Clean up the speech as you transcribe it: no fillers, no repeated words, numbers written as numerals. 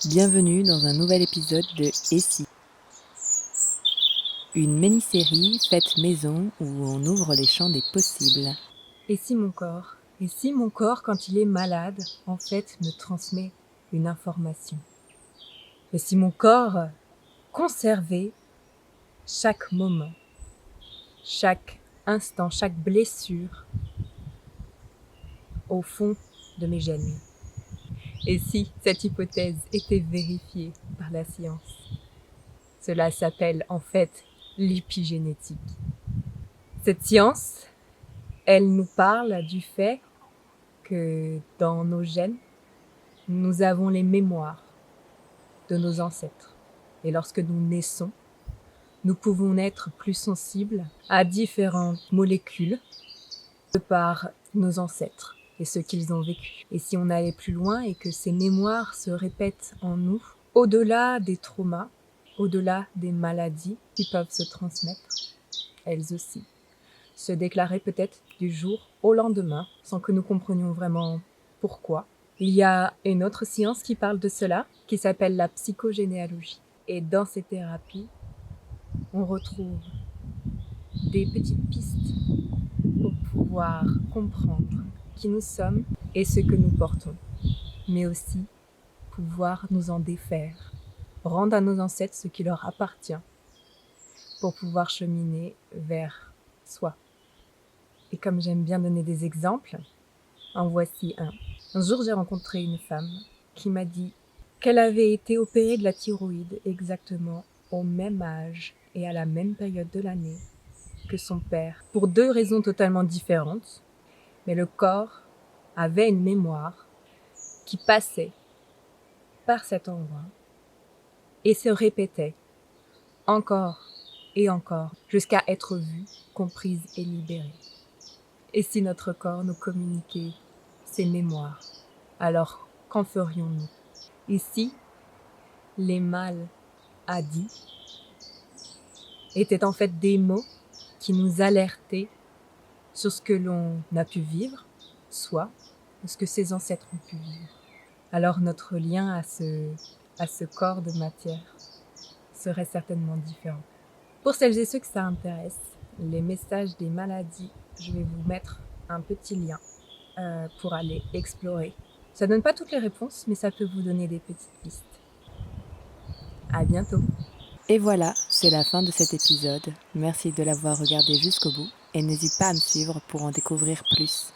Bienvenue dans un nouvel épisode de Et si, une mini-série faite maison où on ouvre les champs des possibles. Et si mon corps, quand il est malade, en fait, me transmet une information? Et si mon corps conservait chaque moment, chaque instant, chaque blessure au fond de mes gènes? Et si cette hypothèse était vérifiée par la science? Cela s'appelle en fait l'épigénétique. Cette science, elle nous parle du fait que dans nos gènes, nous avons les mémoires de nos ancêtres. Et lorsque nous naissons, nous pouvons être plus sensibles à différentes molécules de par nos ancêtres et ce qu'ils ont vécu. Et si on allait plus loin et que ces mémoires se répètent en nous, au-delà des traumas, au-delà des maladies qui peuvent se transmettre, elles aussi, se déclarer peut-être du jour au lendemain sans que nous comprenions vraiment pourquoi. Il y a une autre science qui parle de cela, qui s'appelle la psychogénéalogie. Et dans ces thérapies, on retrouve des petites pistes pour pouvoir comprendre qui nous sommes et ce que nous portons, mais aussi pouvoir nous en défaire, rendre à nos ancêtres ce qui leur appartient pour pouvoir cheminer vers soi. Et comme j'aime bien donner des exemples, en voici un. Un jour, j'ai rencontré une femme qui m'a dit qu'elle avait été opérée de la thyroïde exactement au même âge et à la même période de l'année que son père, pour deux raisons totalement différentes, mais le corps avait une mémoire qui passait par cet endroit et se répétait encore et encore jusqu'à être vue, comprise et libérée. Et si notre corps nous communiquait ses mémoires, alors qu'en ferions-nous? Ici, les maladies étaient en fait des mots qui nous alertaient sur ce que l'on a pu vivre, soit ce que ses ancêtres ont pu vivre. Alors notre lien à ce corps de matière serait certainement différent. Pour celles et ceux que ça intéresse, les messages des maladies, je vais vous mettre un petit lien pour aller explorer. Ça donne pas toutes les réponses, mais ça peut vous donner des petites pistes. À bientôt. Et voilà, c'est la fin de cet épisode. Merci de l'avoir regardé jusqu'au bout et n'hésite pas à me suivre pour en découvrir plus.